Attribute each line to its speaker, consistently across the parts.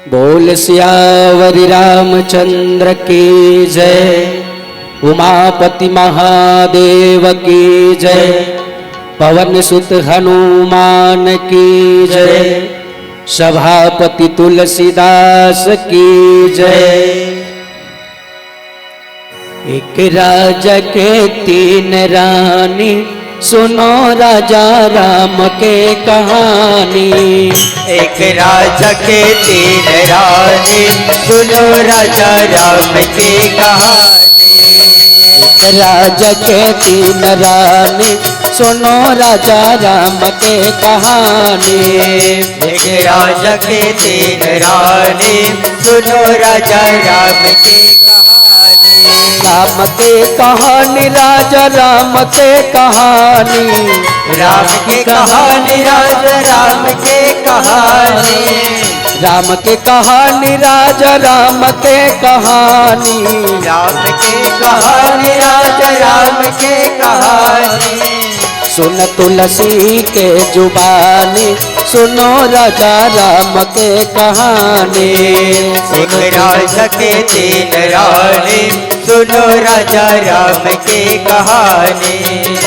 Speaker 1: बोल सियावरि रामचंद्र की जय। उमापति महादेव की जय। पवन सुत हनुमान की जय। सभापति तुलसीदास की जय। एक राजा के तीन रानी, सुनो राजा राम के कहानी।
Speaker 2: एक राजा के तीन रानी, सुनो राजा राम की कहानी।
Speaker 1: एक राजा के तीन रानी, सुनो राजा राम के कहानी।
Speaker 2: एक राजा के तीन रानी, सुनो राजा राम की कहानी।
Speaker 1: राम के कहानी राजा राम के कहानी।
Speaker 2: राम की कहानी राजा राम के कहानी।
Speaker 1: राम के कहानी राजा राम के कहानी।
Speaker 2: राम के कहानी राजा राम के कहानी।
Speaker 1: सुन तुलसी के जुबानी, सुनो राजा राम के कहानी।
Speaker 2: एक राजा के तीन रानी, सुनो राजा राम की कहानी।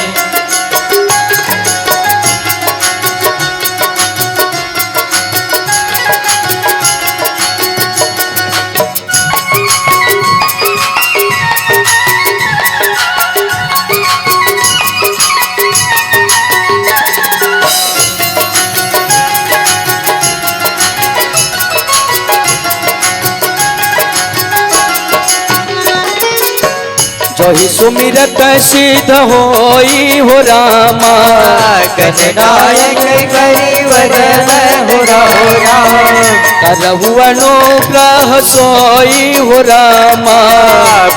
Speaker 1: जोहि सुमिरत सिद्ध होई हो रामा।
Speaker 2: गजनायक गरीब हो राम।
Speaker 1: करहु अनुग्रह सोई हो रामा।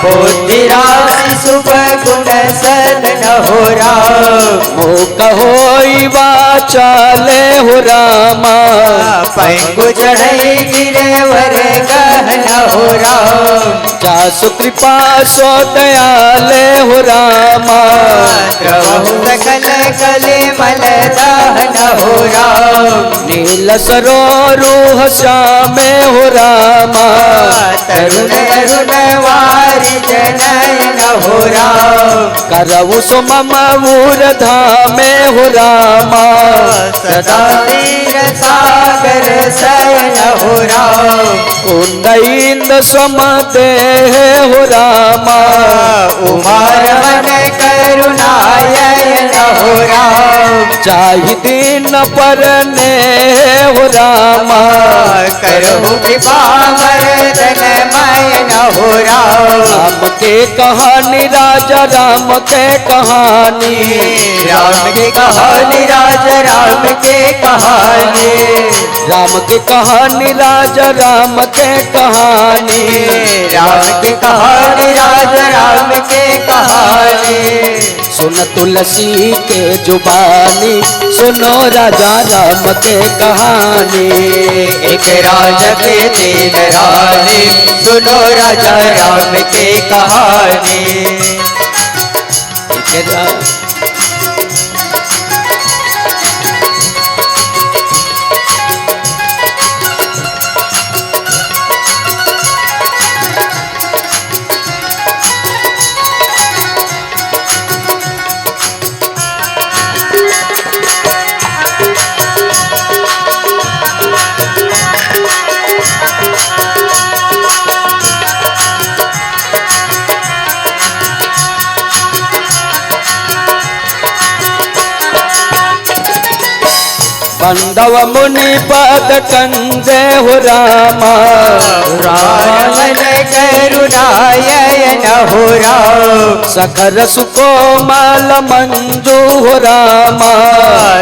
Speaker 2: बुद्धि राशि सुबह गुण सन हो राम।
Speaker 1: मोक होई वाचाले हो रामा।
Speaker 2: पैंगु चढ़ई गिरवर गहन हो राम।
Speaker 1: जासु कृपा सो दयाले हो रामा।
Speaker 2: द्रवहु सकल कले मल दहन हो राम।
Speaker 1: नील सरोरुह श्यामे हो रामा।
Speaker 2: तरुण तरुण वारि जनयन हो राम।
Speaker 1: करहु सुमम धामे हो रामा।
Speaker 2: सदा तीर सागर शयन हो राम।
Speaker 1: कुंद सम देह हो रामा।
Speaker 2: उमार मन करुणायन हो राम।
Speaker 1: चाहि दीन पर ने हो रामा।
Speaker 2: करहु कृपा मर्दन मयन हो राम।
Speaker 1: राम के कहानी राजा राम के कहानी।
Speaker 2: राम की कहानी राजा राम के कहानी।
Speaker 1: राम के कहानी राजा राम के कहानी।
Speaker 2: राम की कहानी राजा राम के कहानी।
Speaker 1: सुन तुलसी के जुबानी, सुनो राजा राम के कहानी।
Speaker 2: एक राजा के तीन रानी, सुनो राजा राम की कहानी।
Speaker 1: बंधव मुनि पद कंजे हो रामा।
Speaker 2: राम करुणायन हो राम।
Speaker 1: सखर सुकोमल मंजू हो रामा।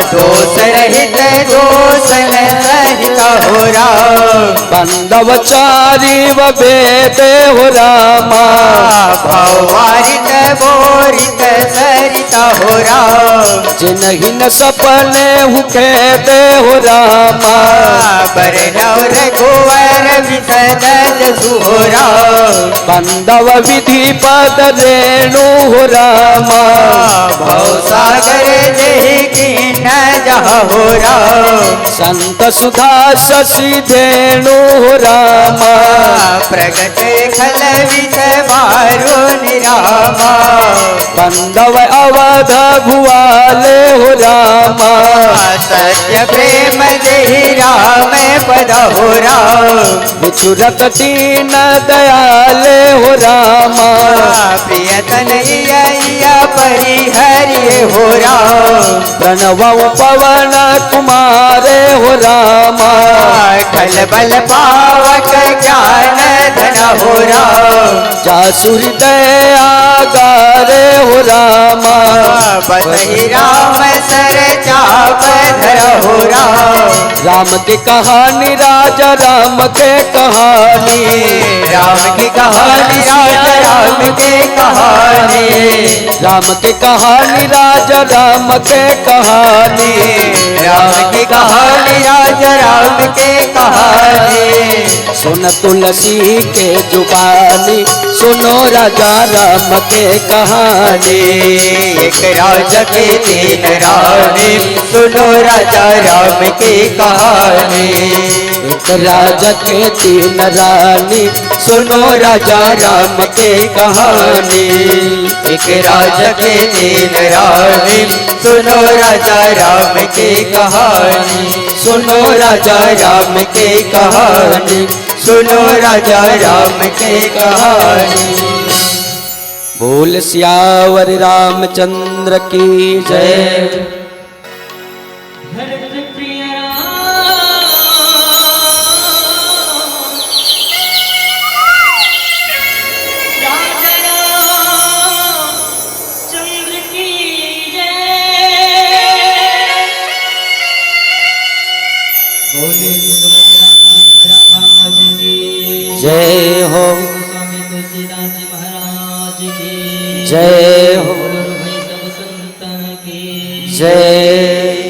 Speaker 2: दोष रहित दोषन सहित हो राम।
Speaker 1: बंधव चारी वेद हो रामा।
Speaker 2: भवारित बोरित सरित हो राम।
Speaker 1: जिनहिन सपने हुके दे हो रामा।
Speaker 2: बरनौर गोवर विसदल सुहो राम।
Speaker 1: बंधव विधि पद रेणु हो रामा
Speaker 2: भव सागर जही की न जहो राम
Speaker 1: संत सुधा शशि धेनु हो रामा
Speaker 2: प्रगट खल विष मारो निरामा
Speaker 1: बंधव अवध भुआले हो रामा
Speaker 2: सत्य प्रेम जही राम पद हो राम
Speaker 1: विचुरत दीन दयाले हो रामा
Speaker 2: प्रियतन इया परिहरि हो राम
Speaker 1: प्रणव पवन कुमारे हो रामा
Speaker 2: खल बल पावक ज्ञान धन हो राम
Speaker 1: जासुर दया गारे हो रामा
Speaker 2: बसहि राम सर चाप धर हो राम
Speaker 1: राम की कहानी राजा राम के कहानी
Speaker 2: राम की कहानी राजा राम के कहानी
Speaker 1: राम की कहानी राजा राम के कहानी
Speaker 2: राम की कहानी राजा राम के कहानी
Speaker 1: सुन तुलसी के जुबानी सुनो राजा राम के कहानी
Speaker 2: एक राजा के तीन रानी सुनो राजा राम की कहानी
Speaker 1: एक राजा के तीन रानी सुनो राजा राम के कहानी
Speaker 2: एक राजा के तीन रानी सुनो राजा राम की कहानी
Speaker 1: सुनो राजा राम के कहानी
Speaker 2: सुनो राजा राम की कहानी
Speaker 1: बोल सियावर रामचंद्र की जय। जय हो
Speaker 3: स्वामी तुलसीदास जी महाराज की
Speaker 1: जय हो
Speaker 3: भाई सब संतन की
Speaker 1: जय।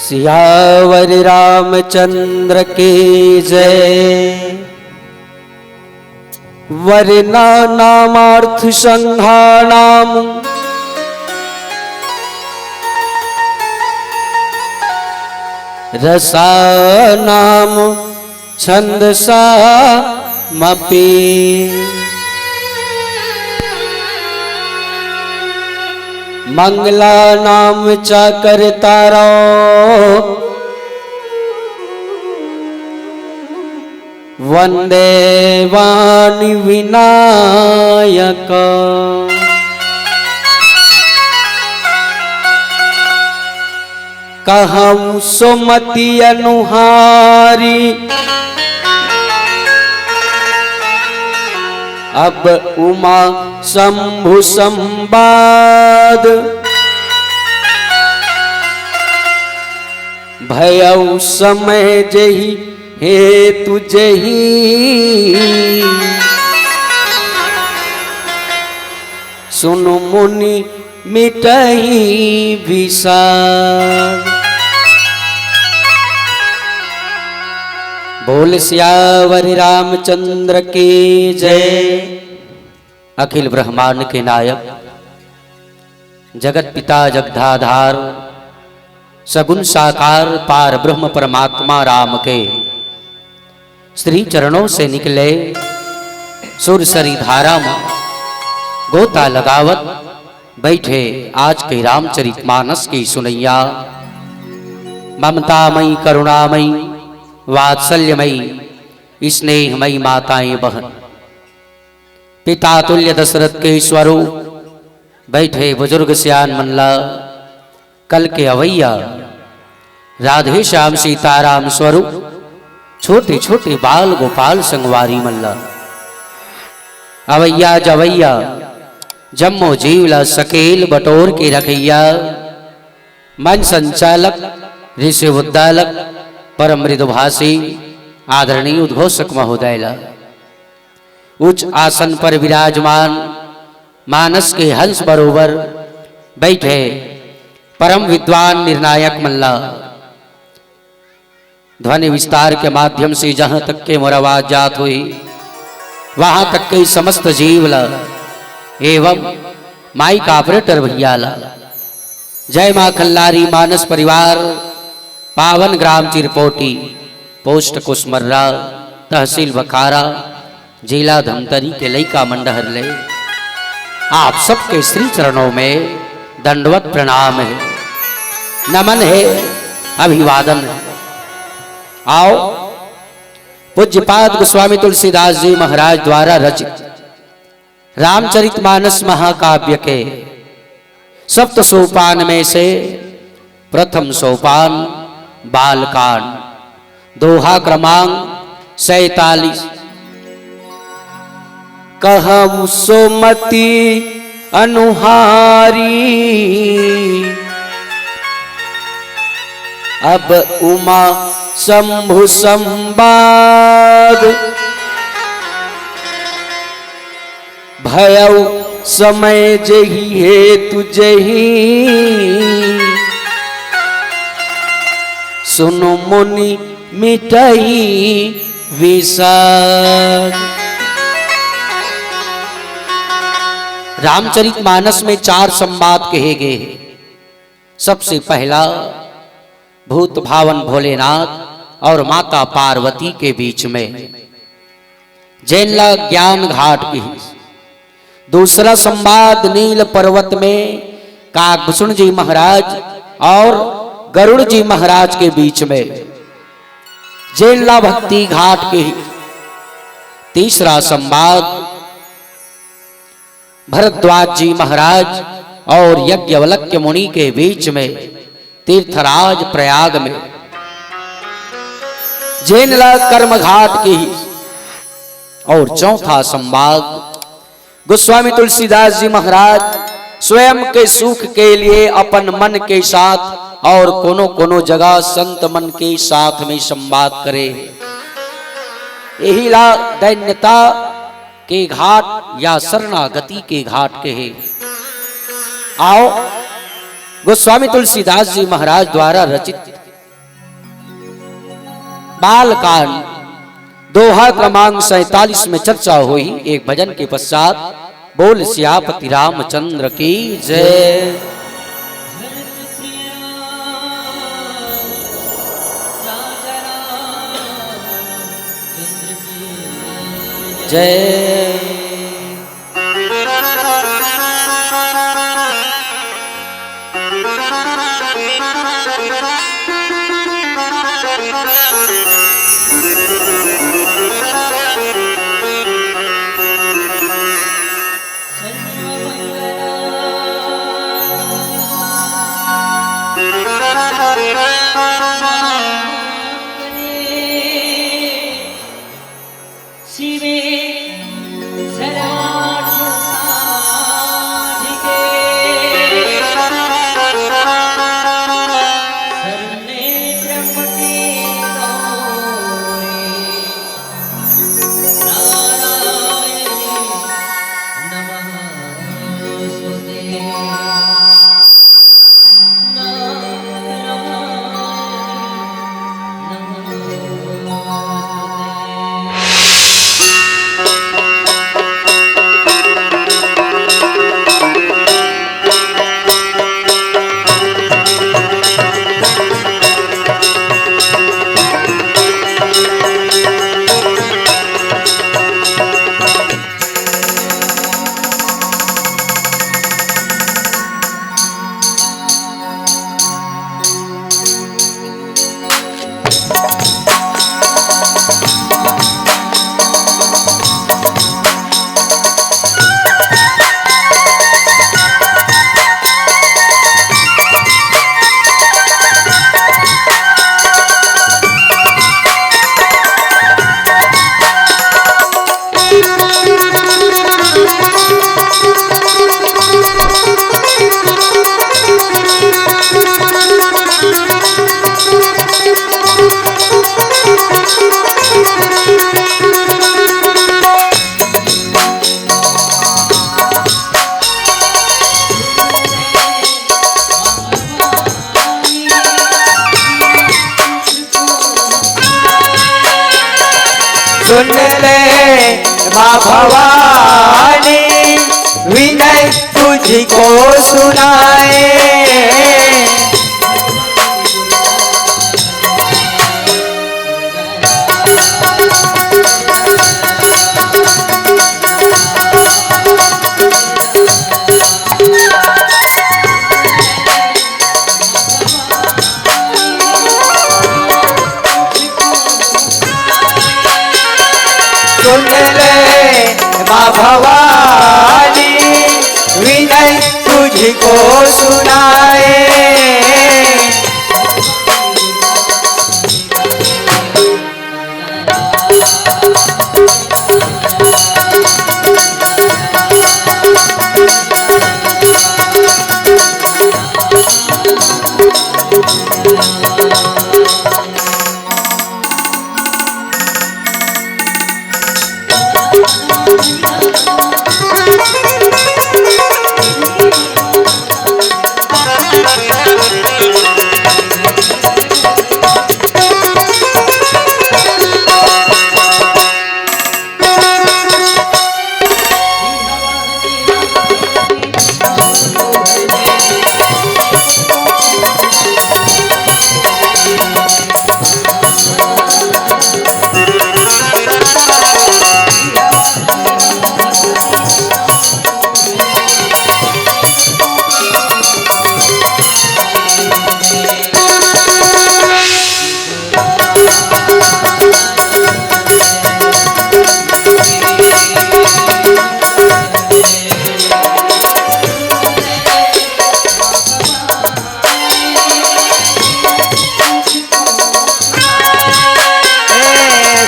Speaker 1: सियावर रामचंद्र की जय। वरना नामार्थ संघानाम रसानाम छंदसामपि मंगलानाम च कर्तारो वंदे वाणी विनायक। कहूँ सुमति अनुहारी अब उमा शंभु संवाद। भयउ समय जही हेतु जही सुनु मुनि मिटही विषाद। बोल सियावर रामचंद्र की जय। अखिल ब्रह्मांड के नायक जगत पिता जगदाधार सगुण साकार पार ब्रह्म परमात्मा राम के श्री चरणों से निकले सुरसरी धारा में गोता लगावत बैठे आज के रामचरितमानस की सुनैया। ममतामयी करुणामयी वात्सल्यमयी स्नेहमयी माताएं बहन पिता तुल्य दशरथ के स्वरूप बैठे बुजुर्ग सियान मल्ला कल के अवैया राधे श्याम सीताराम स्वरूप छोटे छोटे बाल गोपाल संगवारी मल्ला अवैया जवैया जम्मो जीवला सकेल बटोर के रखैया मन संचालक ऋषि उद्दालक परम मृदुभाषी आदरणीय उद्घोषक महोदयला उच्च आसन पर विराजमान मानस के हंस बरोबर बैठे परम विद्वान निर्णायक मल्ला ध्वनि विस्तार के माध्यम से जहां तक के मोर आवाज जात हुई वहां तक के समस्त जीवला एवं माइक ऑपरेटर भैयाला जय मां खल्लारी मानस परिवार पावन ग्राम चिरपोटी पोस्ट कुसमर्रा तहसील बखारा जिला धमतरी के लईका मंडहर ले आप सबके श्री चरणों में दंडवत प्रणाम है, नमन है, अभिवादन है। आओ पूज्यपाद गोस्वामी तुलसीदास जी महाराज द्वारा रचित रामचरितमानस महाकाव्य के सप्त सोपान में से प्रथम सोपान बालकांड दोहा क्रमांक 47। कहूँ सुमति अनुहारी अब उमा शंभु संवाद। भयउ समय जही हेतु जही सुनु मुनि मिटही विषाद। रामचरितमानस में 4 संवाद कहे गए हैं। सबसे पहला भूत भावन भोलेनाथ और माता पार्वती के बीच में जैनला ज्ञान घाट की। दूसरा संवाद नील पर्वत में काकभूषण जी महाराज और गरुड़ जी महाराज के बीच में जैनला भक्ति घाट की। तीसरा संवाद भरद्वाज जी महाराज और यज्ञवल्क्य मुनि के बीच में तीर्थराज प्रयाग में जैनला कर्म घाट की। और चौथा संवाद गोस्वामी तुलसीदास जी महाराज स्वयं के सुख के लिए अपन मन के साथ और कोनो जगह संत मन के साथ में संवाद करे। यही ला दैन्यता के घाट या शरणागति के घाट कहे। आओ गोस्वामी तुलसीदास जी महाराज द्वारा रचित बालकांड दोहा क्रमांक 47 में चर्चा हुई। एक भजन के पश्चात बोल सियापति रामचंद्र की जय। जय
Speaker 3: शिवे सर्वार्थ साधिके शरणे त्र्यंबके गौरी नारायणी नमोस्तुते।
Speaker 2: सुन ले माँ भवानी विनय तुझको सुनाए। सुन ले माँ भवानी विनय तुझको सुनाए।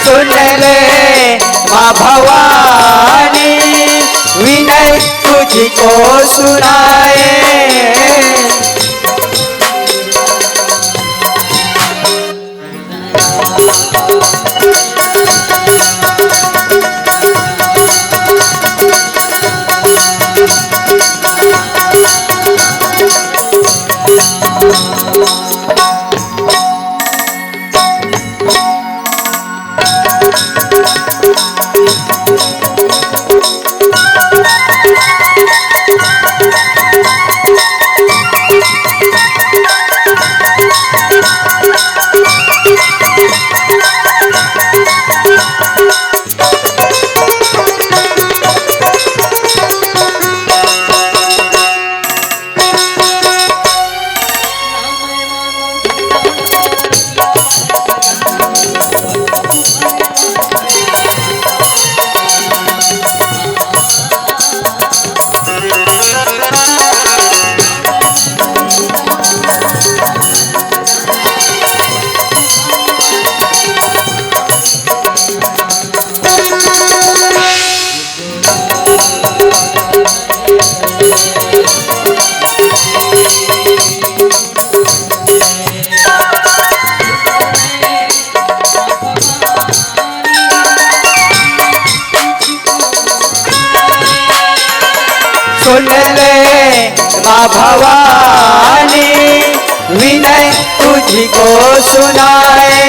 Speaker 2: सुन ले माँ भवानी विनय तुझको सुनाए। सुन ले माँ भवानी विनय तुझको सुनाए।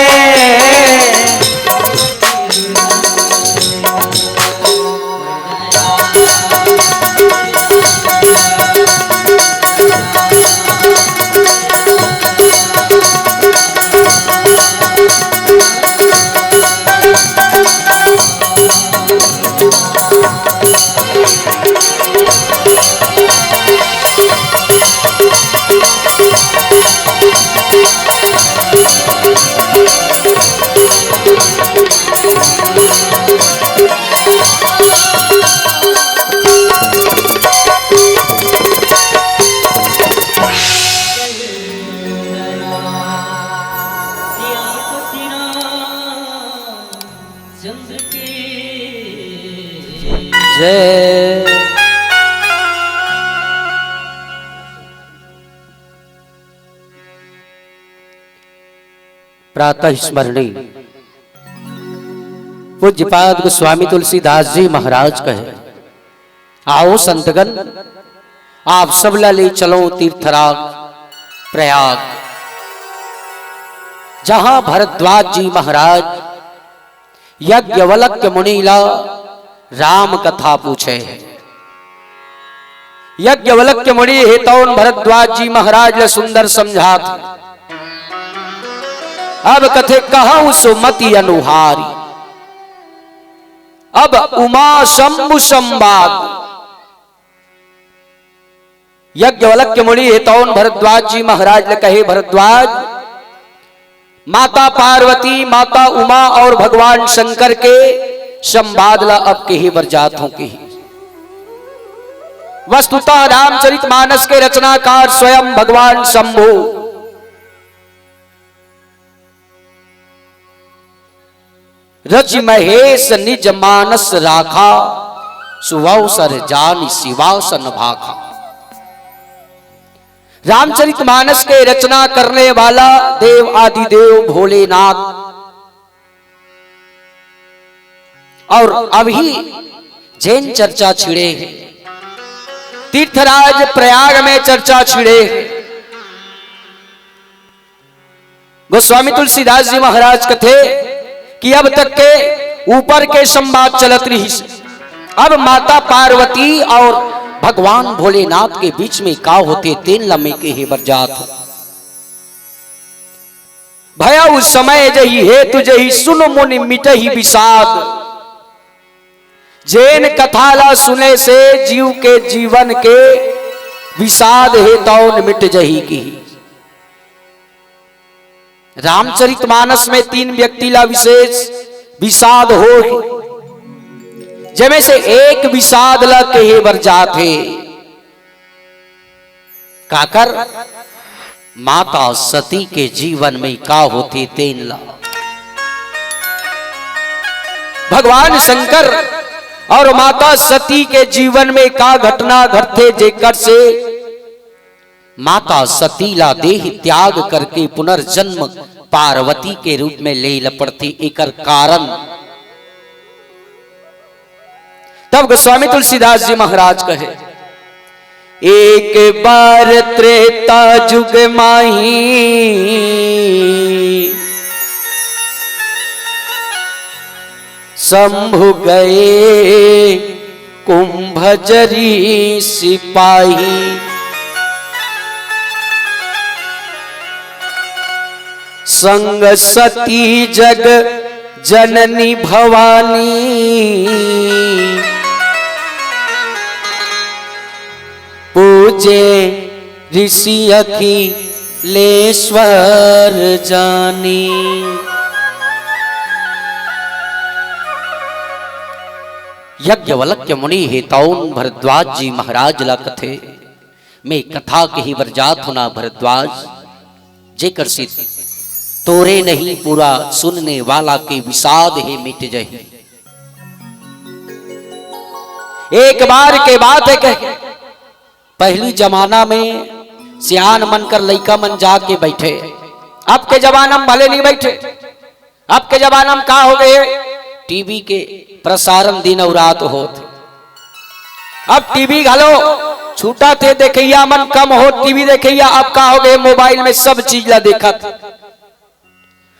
Speaker 3: सियापति रामचंद्र की
Speaker 1: जय। प्रातः स्मरणी पूज्यपाद गोस्वामी तुलसीदास जी महाराज कहे, आओ संतगण आप सब ले चलो तीर्थराज प्रयाग, जहां भरद्वाज जी महाराज यज्ञवल्क्य मुनिला राम कथा पूछे। यज्ञवल्क्य मुनि हेतौन भरद्वाज जी महाराज ले सुंदर समझात। अब कथे कहूं सुमति अनुहारी, अब उमा शंभु संवाद। यज्ञवल्क्य मुनि हेतौन भरद्वाज जी महाराज ने कहे, भरद्वाज माता पार्वती, माता उमा और भगवान शंकर के संवाद ला अब के ही बरजातों की। वस्तुतः रामचरितमानस के रचनाकार स्वयं भगवान शंभु रच महेश निज मानस राखा, सुवसर जानी शिवासन भाखा। रामचरितमानस के रचना करने वाला देव आदिदेव भोलेनाथ, और अभी जैन चर्चा छिड़े हैं, तीर्थराज प्रयाग में चर्चा छिड़े हैं। गोस्वामी तुलसीदास जी महाराज कथे कि अब तक के ऊपर के संवाद चलत रही से, अब माता पार्वती और भगवान भोलेनाथ के बीच में का होते तीन लम्हे के ही बरजात। भया उस समय जही है तुझे ही सुन मुनि मिटही विषाद, जैन कथाला सुने से जीव के जीवन के विषाद है तौन मिट जही की। रामचरितमानस में तीन व्यक्ति ला विशेष विषाद हो, जमे से एक विषाद ला कहे बरजात है काकर माता सती के जीवन में का होती तेन ला। भगवान शंकर और माता सती के जीवन में का घटना घटते जेकर से माता सती ला देह त्याग करके पुनर्जन्म पार्वती के रूप में ले लपड़ती, एकर कारण तब गोस्वामी तुलसीदास जी महाराज कहे, एक बार त्रेता जुग माही शंभु गए कुंभजरी सिपाही, संग सती जग जननी भवानी, पूजे ऋषि अखिलेश्वर जानी। यज्ञवल्क्य मुनि हेतौन भरद्वाज जी महाराज ला कथे में कथा के ही बरजात होना। भरद्वाज जेकर से तोरे नहीं पूरा सुनने वाला के विषाद है मिट जही। एक बार के बात है कह पहली जमाना में सियान मनकर लइका मन जाके बैठे। अब के जमाना में भले नहीं बैठे। अब के जमाना में का हो गए, टीवी के प्रसारण दिन और रात होते। अब टीवी घलो छूटा थे देखिया मन कम हो टीवी देखिया। अब का हो गए, मोबाइल में सब चीज ला देखा।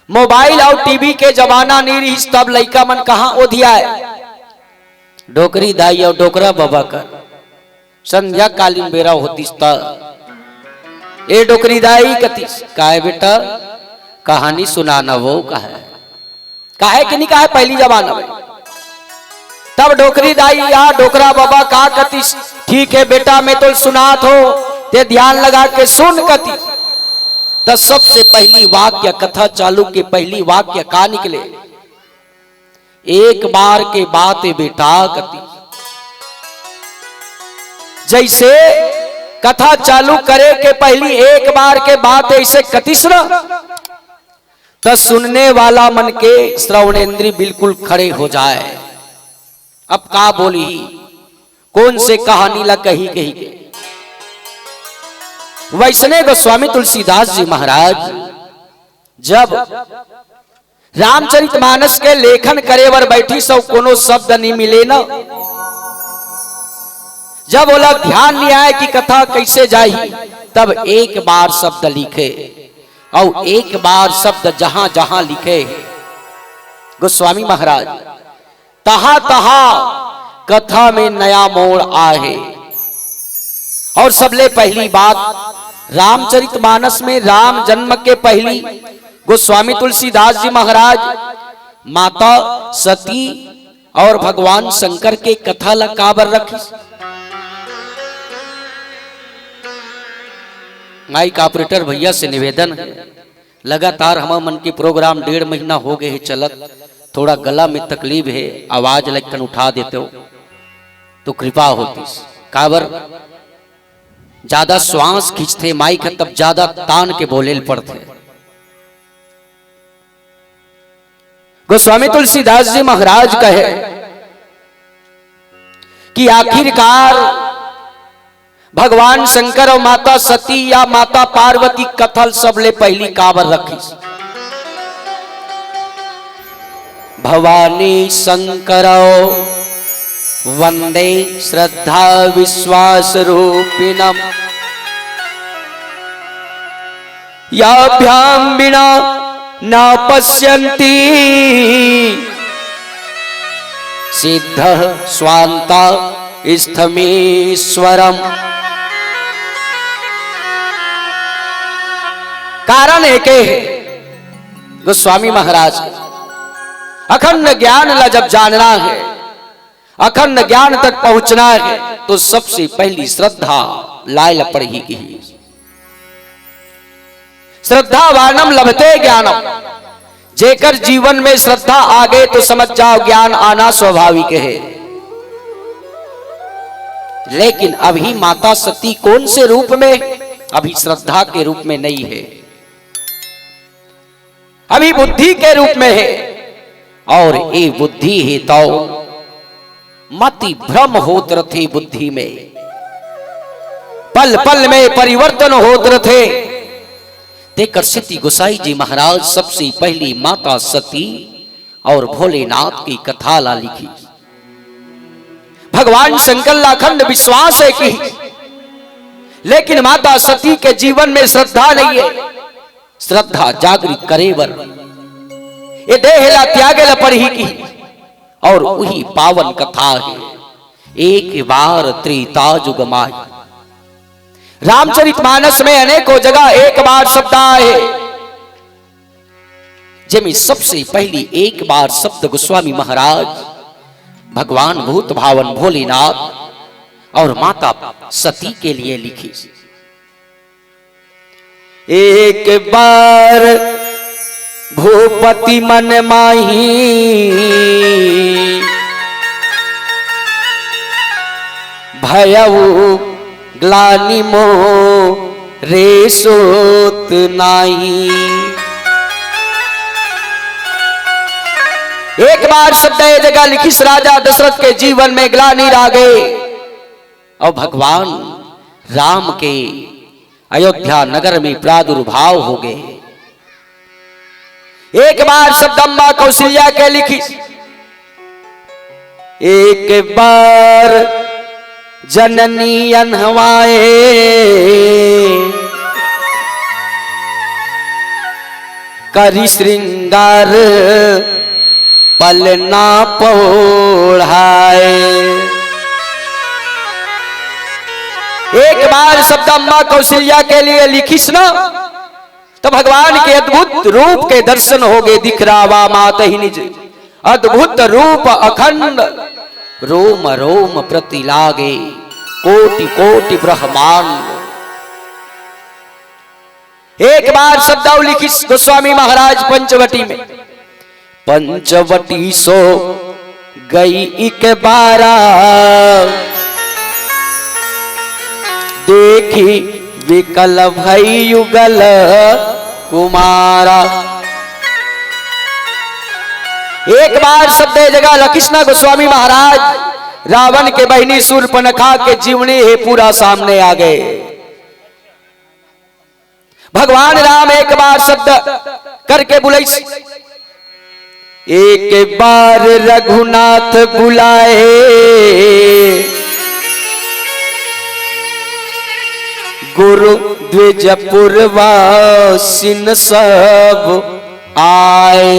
Speaker 1: मोबाइल और टीवी के जमाना नहीं रही तब लइका मन कहाँ ओधिया है। डोकरी दाई और डोकरा बाबा का संध्या कालीन बेरा होती ए डोकरी दाई कतीस काहे बेटा कहानी सुनाना वो काहे कि नहीं कहा पहली जमाना में। तब डोकरी दाई या डोकरा बाबा का कतीस ठीक है बेटा मैं तो सुनात हो ते ध्यान लगा के सुन कतीस। तो सबसे पहली वाक्य कथा चालू के पहली वाक्य का निकले, एक बार के बात बेटा कती। जैसे कथा चालू करे के पहली एक बार के बात ऐसे कतिस न तो सुनने वाला मन के श्रवणेन्द्रिय बिल्कुल खड़े हो जाए। अब का बोली कौन से कहानी ला कही कही के। वैष्णव गोस्वामी तुलसीदास जी महाराज जब रामचरितमानस के लेखन करे वर बैठी सब कोनो शब्द नहीं मिले न। जब बोला ध्यान नहीं आए कि कथा कैसे जाई तब एक बार शब्द लिखे और एक बार शब्द जहां जहां लिखे गोस्वामी महाराज तहा तहा कथा में नया मोड़ आए। और सबले पहली बात रामचरितमानस में राम जन्म के पहली गोस्वामी तुलसीदास जी महाराज माता सती और भगवान शंकर के कथा ला काबर रखी। माइक ऑपरेटर भैया से निवेदन है लगातार हम मन के प्रोग्राम 1.5 महीना हो गए है चलत, थोड़ा गला में तकलीफ है आवाज लगन उठा देते हो तो कृपा होती। काबर ज्यादा श्वास खींचते माइक है तब ज्यादा तान के बोले पड़ते। गोस्वामी तुलसीदास जी महाराज कहे कि आखिरकार भगवान शंकर और माता सती या माता पार्वती कथल सबले पहली काबर रखी। भवानी शंकर वंदे श्रद्धा विश्वास रूपिणम याभ्याम बिना न पश्यन्ति सिद्ध स्वान्ता स्थमीश्वरम। कारण एक है गोस्वामी महाराज अखंड ज्ञान ला जब जानना है अखंड ज्ञान तक पहुंचना है तो सबसे पहली श्रद्धा लायल पड़ेगी। श्रद्धा वानम लभते ज्ञानम। जेकर जीवन में श्रद्धा आ गए तो समझ जाओ ज्ञान आना स्वाभाविक है। लेकिन अभी माता सती कौन से रूप में, अभी श्रद्धा के रूप में नहीं है, अभी बुद्धि के रूप में है। और ये बुद्धि है तो मति भ्रम होत रथे बुद्धि में, पल पल में परिवर्तन होत रथे। देकर सती गोसाई जी महाराज सबसे पहली माता सती और भोलेनाथ की कथा ला लिखी। भगवान शंकर लाखंड विश्वास है कि लेकिन माता सती के जीवन में श्रद्धा नहीं है। श्रद्धा जागृत करे वर ये देह ला त्यागे ला पड़ी की और वही पावन कथा है एक बार त्रेता जुग माई। रामचरितमानस में अनेकों जगह एक बार शब्द आए जिनमें सबसे पहली एक बार शब्द गोस्वामी महाराज भगवान भूत भावन भोलेनाथ और माता सती के लिए लिखी। एक बार भूपति मन माही भयऊ ग्लानि मोरे सोत नाही। एक बार शब्द ये जगह लिखी राजा दशरथ के जीवन में ग्लानि आ गए और भगवान राम के अयोध्या नगर में प्रादुर्भाव हो गए। एक बार शब्दम्बा कौशल्या के लिखी, एक बार जननी अनहवाए, करी श्रृंगार पलना पोढ़ाए। एक बार शब्दम्बा कौशल्या के लिए लिखी सुना, तो भगवान के अद्भुत रूप के दर्शन हो गए। दिख रहा मात ही निज अद्भुत रूप अखंड, रोम रोम प्रति लागे कोटि कोटि ब्रह्मांड। एक बार शब्दावली लिखी गोस्वामी महाराज पंचवटी में, पंचवटी सो गई एक बारा, देखी विकल भई युगल कुमारा। एक बार शब्द जगह लखिष्णा गोस्वामी महाराज रावण के बहिनी शूर्पणखा के जीवनी है पूरा सामने आ गए। भगवान राम एक बार शब्द करके बुलाई, एक बार रघुनाथ बुलाए, गुरु द्विज पूर्वासिन सब आए।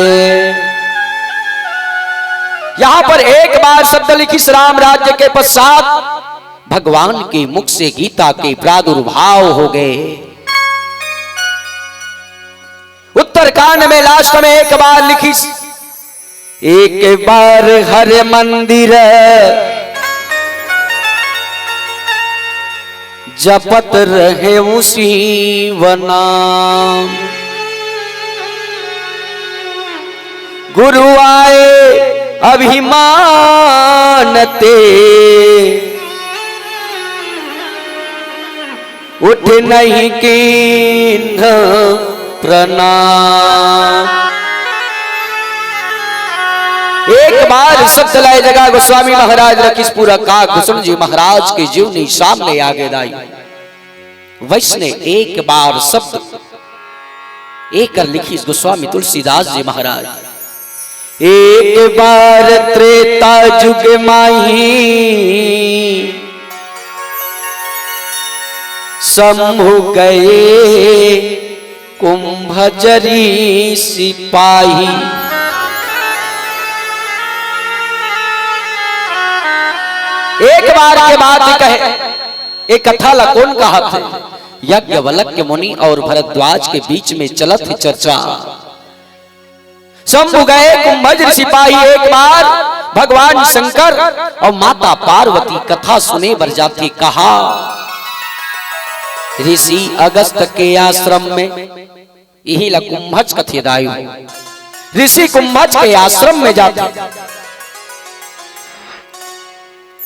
Speaker 1: यहां पर एक बार शब्द लिखी, राम राज्य के पश्चात भगवान के मुख से गीता के प्रादुर्भाव हो गए। उत्तरकांड में लास्ट में एक बार लिखी, एक बार हर मंदिर जपत रहे उसी नाम, गुरु आए अभिमानते, उठ नहीं कीन्ह प्रणाम। एक बार शब्द लाए जगह गोस्वामी महाराज लखीसपुरा का घुसन जी महाराज के जीवनी सामने आगे दाई। वैष्णे एक बार शब्द एक कर लिखी गोस्वामी तुलसीदास जी महाराज, एक बार त्रेता जुग माही, शंभु गए कुंभजरी सिपाही। एक बार के बाद कहे, एक कथा ला कौन कहा था, यज्ञवल्क्य मुनि और भरद्वाज के बीच में चलत थी चर्चा। शंभु गए कुंभजरी सिपाही, एक बार भगवान शंकर और माता पार्वती कथा सुने बर जाती। कहा ऋषि अगस्त के आश्रम में, यही ला कुंभज कथेदायु, ऋषि कुंभज के आश्रम में जाते।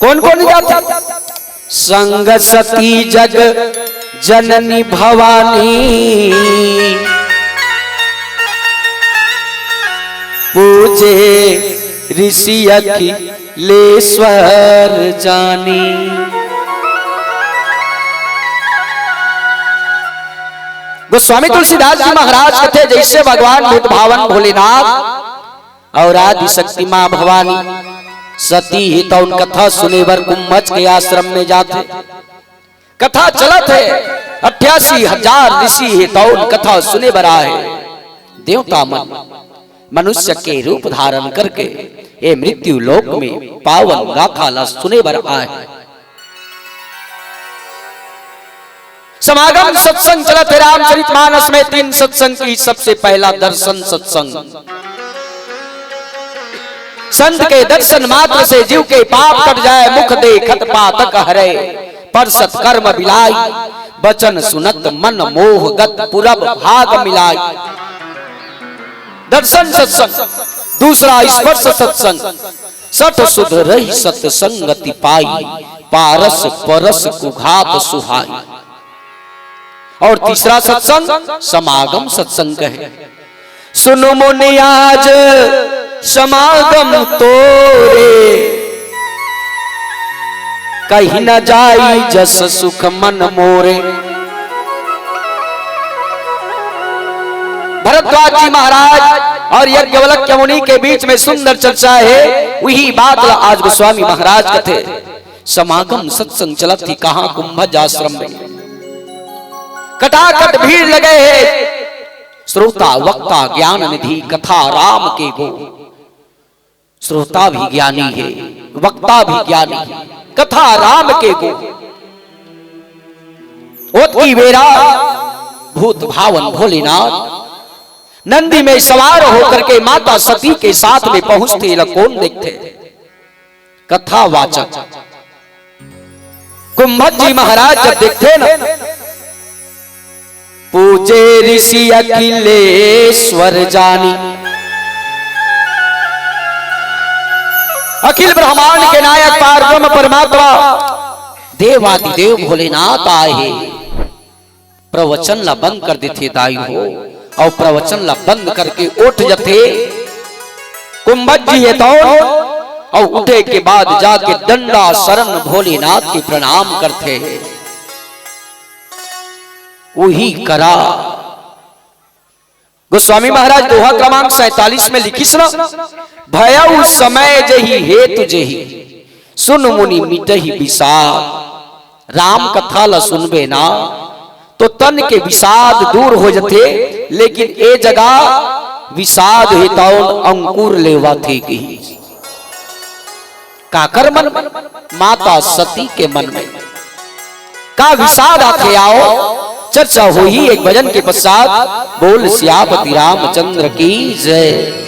Speaker 1: कौन कौन जाते? संग सती जग जननी भवानी, पूजे ऋषि अखिलेश्वर जानी। गोस्वामी तुलसीदास जी महाराज कहते, जैसे भगवान बुद्ध भावन भोलेनाथ और आदि शक्ति मां भवानी सती ही तो उन कथा सुने बर कुंभज के आश्रम में जाते। कथा चलत है, 88,000 ऋषि है तो उन कथा सुने बर आए। देवता मन मनुष्य के रूप धारण करके ये मृत्यु लोक में पावन गाथा सुने बर आए। समागम सत्संग चलत है रामचरितमानस में। 3 सत्संग की सबसे पहला दर्शन सत्संग। संत के दर्शन मात्र से जीव के पाप कट जाए, मुख देखत पातक हरे, परसत कर्म बिलाई, बचन सुनत मन मोहगत पुरब भाग मिलाई। दर्शन सत्संग। दूसरा स्पर्श सत्संग, सठ सुध रही सत्संगति पाई, पारस परस कुघात सुहाई। और तीसरा सत्संग समागम सत्संग है। सुनो मुनि आज समागम तोरे, कहीं न जाई जस सुख मन मोरे। भरद्वाज जी महाराज और यज्ञवल्क्य मुनि के बीच में सुंदर चर्चा है। वही बात आज गोस्वामी महाराज कथे समागम सत्संग चलत थी कहां कुंभज आश्रम में। कटाकट भीड़ लगे है, श्रोता वक्ता ज्ञान निधि कथा राम के गो। श्रोता भी ज्ञानी है, वक्ता भी ज्ञानी है, कथा राम के गो। ओत की बेरा भूत भावन भोलेनाथ नंदी में सवार होकर के माता सती के साथ में पहुंचते कौन देखते कथा वाचक कुंभज जी महाराज जब देखते न पूजे ऋषि अखिलेश्वर जानी। अखिल ब्रह्मांड के नायक पारब्रह्म परमात्मा देवादिदेव भोलेनाथ आए प्रवचन ला बंद कर देते दाई हो और प्रवचन ला बंद करके उठ जाते कुंभज जी तो और उठे के बाद जाके दंडा शरण भोलेनाथ के प्रणाम करते। वही करा गोस्वामी महाराज दोहा क्रमांक 47 में लिखी सुनो। भयउ समय जही हेतु जही सुन मुनि मिटहि विषाद। राम कथा ला सुनबे ना तो तन के विषाद दूर हो जाते, लेकिन ए जगह विषाद हेतौन अंकुर लेवा थे की काकर मन माता सती के मन में का विषाद आते आओ। चर्चा हो ही एक भजन के पश्चात। बोल सियापति रामचंद्र की जय।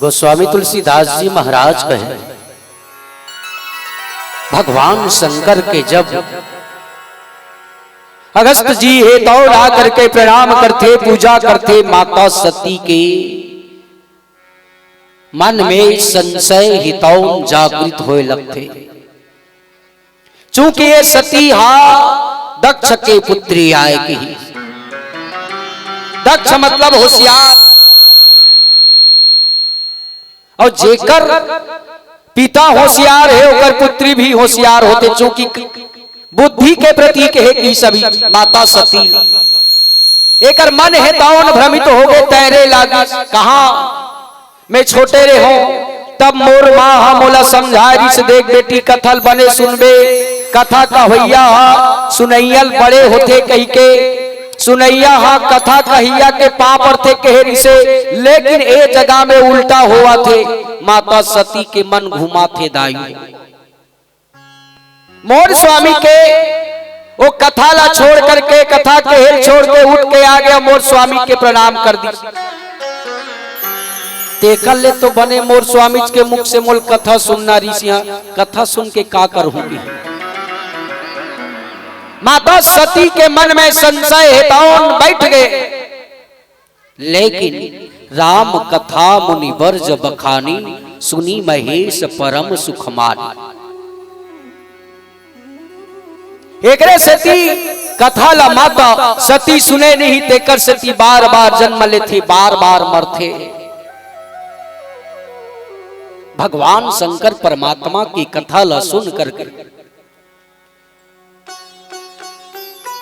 Speaker 1: गोस्वामी तुलसीदास जी महाराज कहे भगवान शंकर के जब अगस्त जी हेतौर आकर के प्रणाम करते पूजा करते माता सती के मन में संशय हितौन जागृत होए लगते। चूंकि ये सती दक्ष के पुत्री आएगी। दक्ष मतलब होशियार, और जेकर पिता होशियार है ओकर पुत्री भी होशियार होते। चूंकि बुद्धि के प्रतीक है कि सभी माता सती एकर मन है तौन भ्रमित हो गए तैरे लागी कहा मैं छोटे रे हो तब मोर माँ मोला समझारी से देख बेटी कथल बने सुनबे कथा कहैया सुनैयल बड़े होते कही के सुनैया कथा कहिया के पापर थे कहेरी से। लेकिन ए जगह में उल्टा हुआ थे माता सती के मन घुमा थे दायु। मोर स्वामी के वो कथा ला छोड़ करके कथा के हेल छोड़ के उठ के आ गया मोर स्वामी के प्रणाम कर दी। तेकल ले तो बने मोर स्वामी के मुख से मोल कथा सुनना ऋषिया कथा सुन के का करूंगी। माता सती के मन में संशय हेतौन बैठ गए। लेकिन राम कथा मुनि वर्ज बखानी सुनी महेश परम सुखमानी। एकरे सती कथा ला माता सती सुने नहीं तेकर सती बार बार जन्म लेते बार बार मरते। भगवान शंकर परमात्मा की कथा ला सुन करके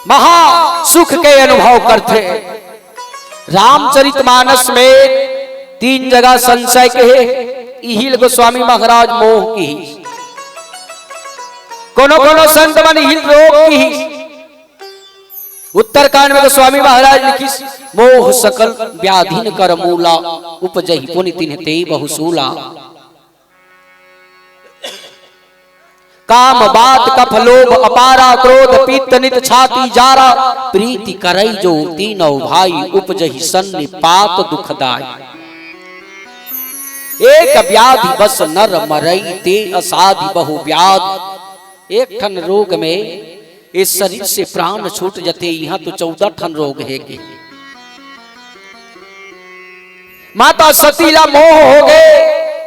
Speaker 1: महा सुख के अनुभव करते। रामचरितमानस में 3 जगह संशय के इहिल गोस्वामी महाराज मोह की कोनो कोनो संत मन हिल रोग की। उत्तरकांड में गोस्वामी महाराज लिखी मोह सकल व्याधीन कर मूला उपजहि पुनि तिन्हते बहुसूला। काम बात कफ लोभ अपारा क्रोध पित्त नित छाती जारा प्रीति करई जो तीनों भाई उपजहि सन्निपात दुखदाई। एक व्याधि बस नर मरई ते असाधि बहु व्याध। एक ठन रोग में इस शरीर से प्राण छूट जाते यहाँ तो 14 ठन रोग है के। माता सती ला मोह हो गए।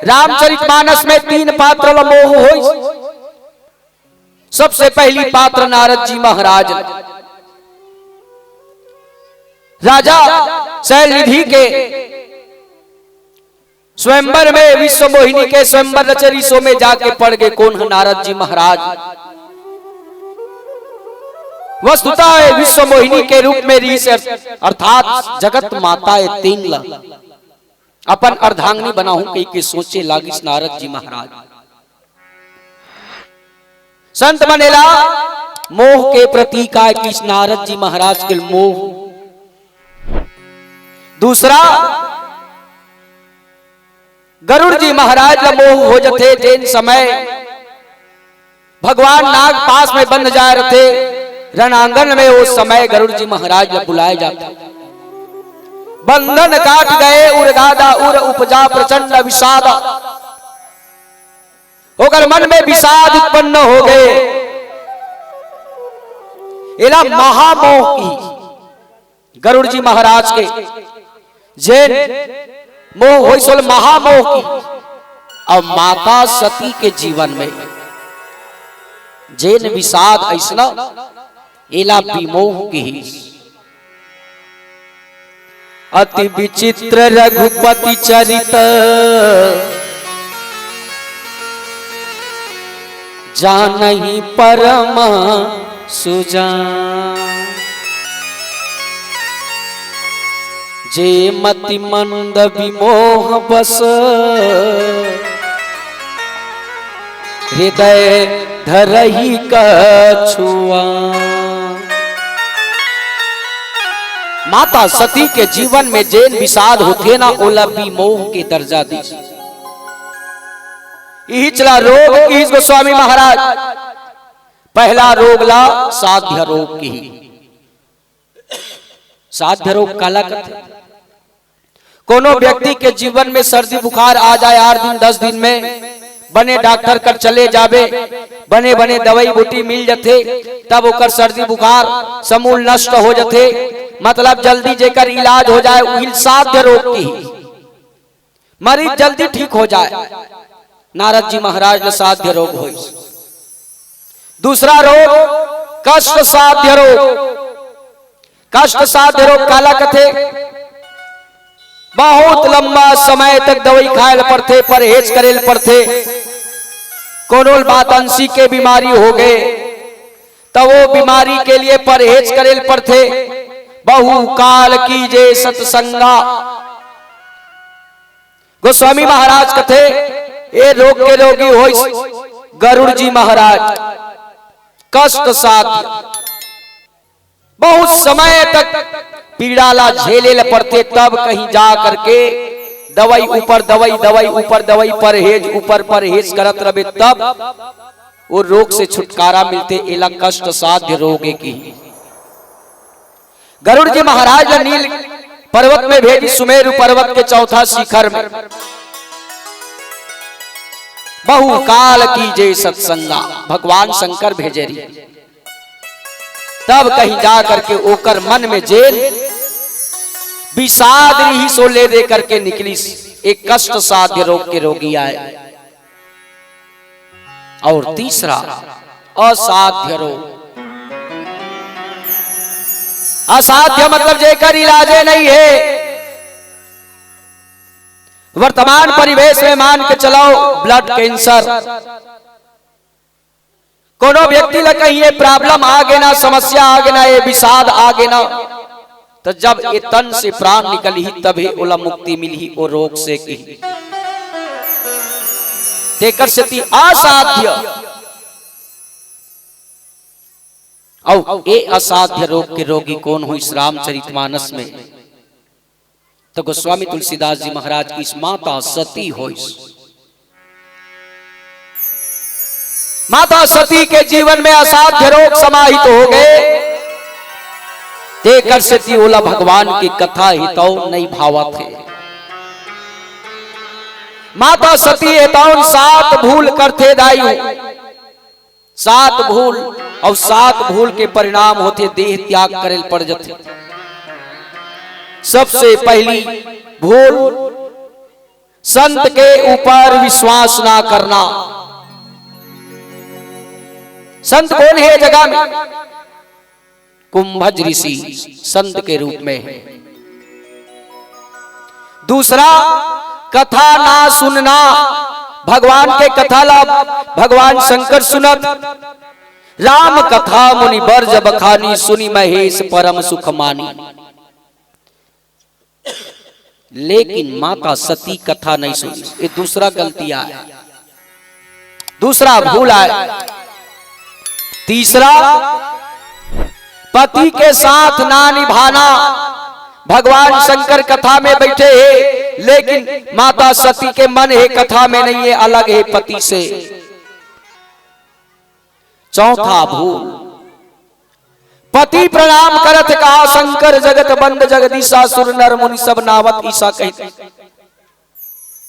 Speaker 1: रामचरितमानस में 3 पात्र ला मोह हो। सबसे पहली पात्र नारद जी महाराज राजा शैलनिधि के स्वयंवर में विश्व मोहिनी के स्वयंवर रचरिसों में जाके पड़ गए। कौन है नारद जी महाराज? वस्तुतः विश्व मोहिनी के रूप में ऋषि अर्थात जगत माता 3 ला अपन अर्धांगिनी बनाऊं कही के सोचे लागिस नारद जी महाराज। संत बनेला मोह के प्रतीक आए कि नारद जी महाराज के मोह। दूसरा गरुड़ जी महाराज ला मोह हो जाते। जिन समय भगवान नाग पास में बंध जा रहे थे रणांगन में उस समय गरुड़ जी महाराज ला बुलाए जाते। बंधन काट गए उर्गादा उर उपजा प्रचंड विषादा। होकर मन में विषाद उत्पन्न हो गए। इला महामोह की गरुड़ जी महाराज के जैन मोह हो सोल महामोह की। और माता सती के जीवन में जैन विषाद ऐसा इला विमोह की। अति विचित्र रघुपति चरित जानहि परम सुजान। जे मति मंद विमोह बस हृदय धरहि कछुआ। माता सती के जीवन में जैन विषाद होते ना ओला विमोह के दर्जा दी। यही चला रोग की गोस्वामी महाराज पहला रोग ला साध्य रोग की। साध्य रोग काला कथे कोनो व्यक्ति के जीवन में सर्दी बुखार आ जाए 8 दिन 10 दिन में, बने डॉक्टर कर चले जावे, बने बने दवाई बूटी मिल जाते, तब ओकर सर्दी बुखार समूल नष्ट हो जाते। मतलब जल्दी जेकर इलाज हो जाए, उहिल साध्य रोग की मरीज जल्दी ठीक हो जाए। नारद जी महाराज ने साध्य रोग हो। दूसरा रोग कष्ट साध्य रोग। कष्ट साध्य रोग काला कथे, बहुत लंबा समय तक दवाई खाए पड़ते, परहेज करे पड़ते। कोनो बात अंशी के बीमारी हो गए तो वो बीमारी के लिए परहेज करे पड़ते। बहु काल कीजे सत्संगा। गोस्वामी महाराज कथे ये रोग के रोगी हो गरुड़ जी महाराज। कष्ट साध्य बहुत समय तक पीड़ाला झेले पड़ते, तब कहीं जा करके दवाई ऊपर दवाई, दवाई ऊपर दवाई, परहेज ऊपर परहेज करत रहे, तब वो रोग से छुटकारा मिलते। एला कष्ट साध्य रोग की। गरुड़ जी महाराज ने नील पर्वत में भेजी, सुमेरु पर्वत के चौथा शिखर में। बहु काल की जय सत्संगा, भगवान शंकर भेजे रही। तब कहीं जा करके ओकर मन में जेल विषाद ही सो ले दे करके निकली। एक कष्ट साध्य रोग के रोगी आए। और तीसरा असाध्य रोग। असाध्य मतलब जेकर इलाजे नहीं है। वर्तमान परिवेश में मान के चलाओ ब्लड कैंसर, कोनो व्यक्ति ला कहीं ये प्रॉब्लम आगे ना, समस्या आगे ना, ये विषाद आगे ना, तो जब ये तन से प्राण निकल ही तभी ओला मुक्ति मिली ओ रोग से की। तेकर से असाध्य। और ये असाध्य रोग के रोगी कौन हो इस रामचरितमानस में? तो गोस्वामी तुलसीदास जी महाराज की इस माता सती हो। माता सती के जीवन में असाध्य रोग समाहित हो गए। तेकर सती ओला भगवान की कथा हितौ नहीं भावत है। माता सती हेतौन 7 भूल करते दायु। 7 भूल और 7 भूल के परिणाम होते देह त्याग करे पड़ जाते। सबसे पहली भूल संत के ऊपर विश्वास ना करना। संत कौन है जगह में? कुंभज ऋषि संत के रूप में है। दूसरा कथा ना सुनना। भगवान के कथा ला भगवान शंकर सुनत। राम कथा मुनि बर्ज बखानी, सुनी महेश परम सुख मानी। लेकिन माता सती कथा नहीं सुनी। ये दूसरा गलतियां है, दूसरा भूल है। तीसरा पति के साथ ना निभाना। भगवान शंकर कथा में बैठे हैं, लेकिन माता सती के मन है कथा में नहीं है, अलग है पति से। चौथा भूल पति प्रणाम करत कहा शंकर जगत बंद जगदीशा, सुर नर मुनि सब नावत ईसा कहते।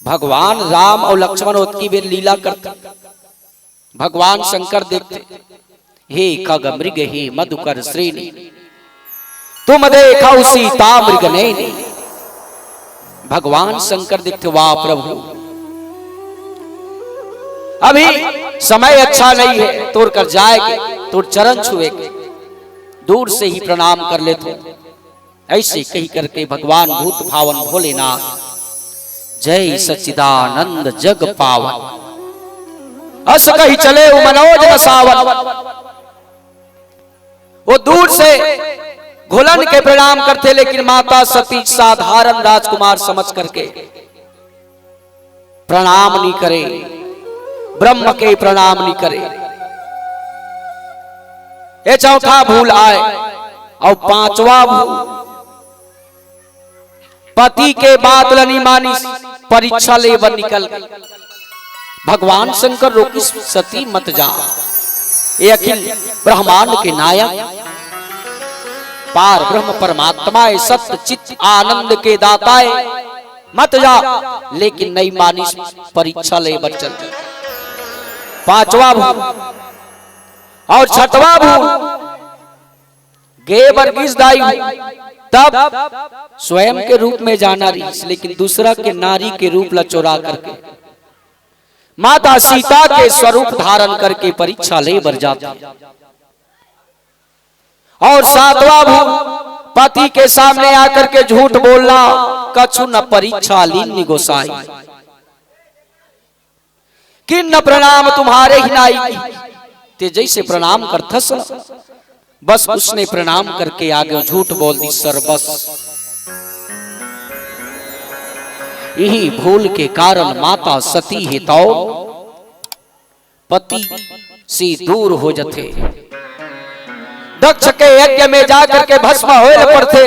Speaker 1: भगवान राम और लक्ष्मण की वे लीला करते। भगवान शंकर देखते, हे खग मृग हे मधुकर श्रेणी, तुम देखो सीता मृग नैनी। भगवान शंकर देखते, वाह प्रभु अभी समय अच्छा नहीं है, तोड़ कर जाएगे, तोड़ चरण छुएगे, दूर से ही प्रणाम कर लेते। ऐसे कही करके भगवान भूत भावन भोलेनाथ जय सच्चिदानंद जग पावन अस कही चले मनोज न सावन। वो दूर से घुलन के प्रणाम करते, लेकिन माता सती साधारण राजकुमार समझ करके प्रणाम नहीं करे, ब्रह्म के प्रणाम नहीं करे। ये चौथा भूल आए। और पांचवा भूल पति के बात नहीं मानी, परीक्षा लेवर निकल गई। भगवान शंकर रोकी सती मत जा। ये अखिल ब्रह्मांड के नायक पार ब्रह्म परमात्मा है, सत्य चित्त आनंद के दाता है। मत जा, लेकिन नहीं मानी, परीक्षा ले बच्चन। पांचवा भूल और छठवा भूल गे वर्गीस दाई, तब स्वयं के रूप में जाना रही, लेकिन दूसरा के नारी के रूप ला चोरा करके माता सीता के स्वरूप धारण करके परीक्षा ले बर जाता। और सातवां भूल पति के सामने आकर के झूठ बोलना, कछु न परीक्षा लीन गोसाई, कि न प्रणाम तुम्हारे ही नाई, ते जैसे प्रणाम करथस बस उसने प्रणाम करके आगे झूठ बोल दी सरबस। यही भूल के कारण माता सती हितौ पति से दूर हो जाते। दक्ष के यज्ञ में जाकर के भस्म होए पड़ते।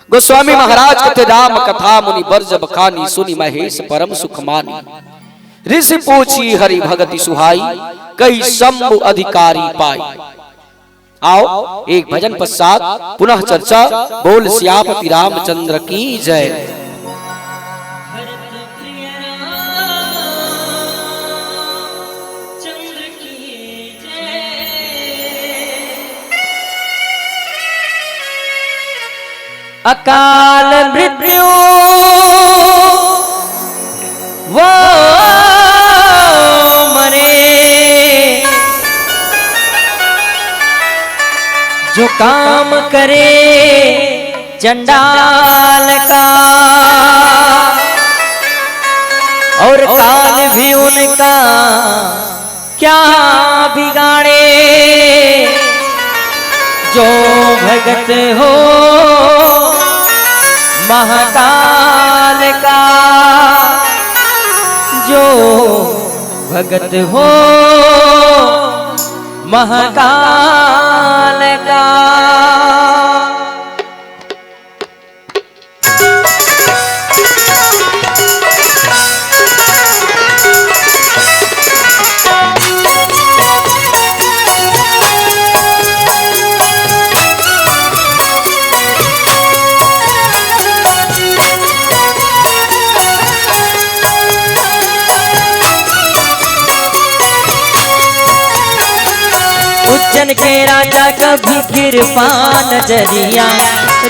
Speaker 1: गोस्वामी महाराज कहते राम कथा मुनि बरज बखानी, सुनी महेश परम सुख मानी। ऋषि पूछी हरि भगति सुहाई, कई शंभु अधिकारी पाई। आओ एक भजन पश्चात पुनः चर्चा। बोल सियापति रामचंद्र की जय।
Speaker 3: भरत प्रिय चंद्र की जय।
Speaker 2: अकाल मृत्यु वो मरे, जो काम करे चंडाल का, और काल भी उनका क्या बिगाड़े, जो भगत हो महाकाल का, जो भगत हो महाकाल का। उज्जैन के राजा कभी कृपा नजरिया,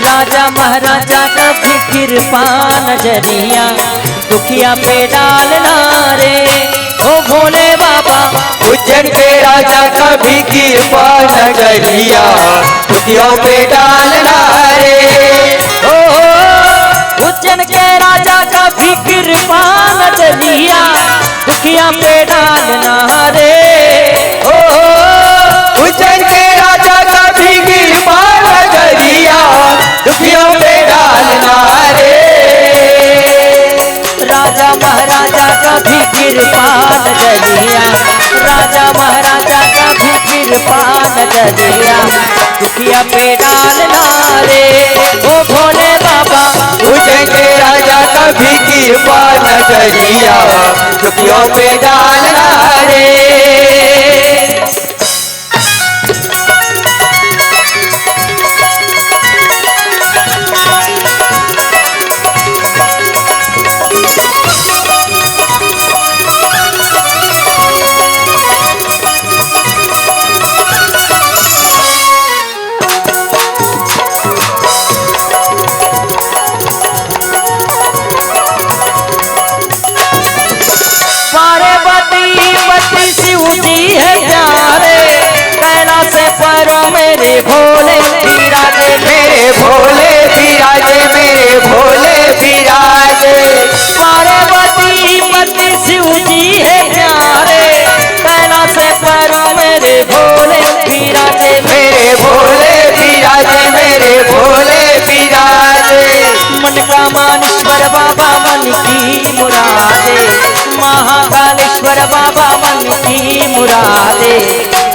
Speaker 2: राजा महाराजा कभी कृपा नजरिया, दुखिया पे डालना रे ओ भोले बाबा।
Speaker 4: उज्जैन के राजा कभी कृपा नजरिया, दुखियों पे डालना रे।
Speaker 2: ओ उज्जैन के राजा कभी कृपा नजरिया, दुखिया पे डालना रे।
Speaker 4: ओ उज्जैन के राजा कभी कृपा नजरिया, दुखियों पे डालना रे।
Speaker 2: राजा महाराजा कभी कृपा नजरिया, राजा महाराजा कभी कृपा नजरिया, दुखिया पे डालना रे ओ भोले बाबा।
Speaker 4: उज्जैन के राजा कभी कृपा नजरिया, दुखियों पे डालना रे।
Speaker 2: मेरे भोले विराजे,
Speaker 4: मेरे भोले विराजे, मेरे भोले विराजे।
Speaker 2: पार्वती पति शिव जी है प्यारे, कैलाश पर मेरे भोले विराजे,
Speaker 4: मेरे भोले विराजे, मेरे भोले विराजे।
Speaker 2: मन का मानेश्वर बाबा मन की मुरादे, महाकालेश्वर बाबा मन की मुरादे,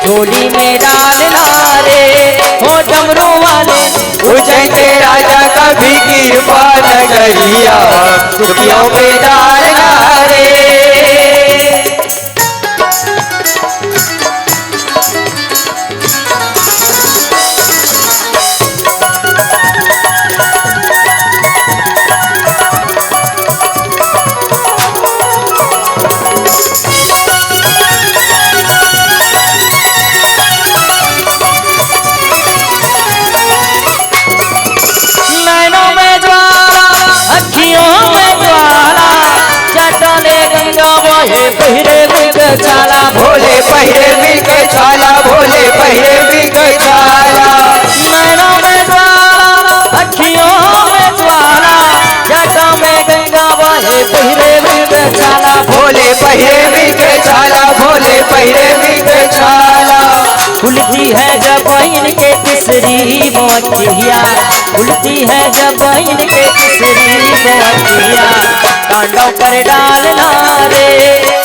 Speaker 2: झोली में डालना रे हो डमरू वाले।
Speaker 4: उज्जैन के राजा कभी कृपा नजरिया, दुखियों पे डालना रे। छाला भोले पहिरे मृग छाला भोले पहिरे मृग छाला
Speaker 2: नैनों में ज्वाला अखियों में ज्वाला जटा में गंगा बहे पहिरे मृग छाला
Speaker 4: भोले पहिरे मृग छाला भोले पहिरे मृग छाला
Speaker 2: खुलती है जब इनके तीसरी मोतिया खुलती है जब इनके तीसरी मोतिया तांडव कर डालना रे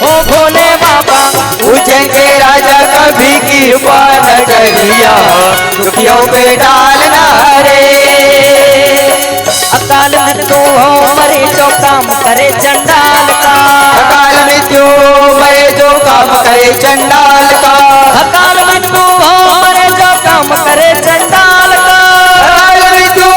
Speaker 2: ओ भोले बाबा
Speaker 4: उज्जैन के राजा कभी कृपा नगरिया दुखियों पे डालना रे
Speaker 2: अकाल मृत्यु हो मरे जो काम करे चंडाल का
Speaker 4: अकाल मृत्यु मरे जो काम करे चंडाल का
Speaker 2: अकाल मृत्यु हो मरे जो काम करे चंडाल का
Speaker 4: अकाल मृत्यु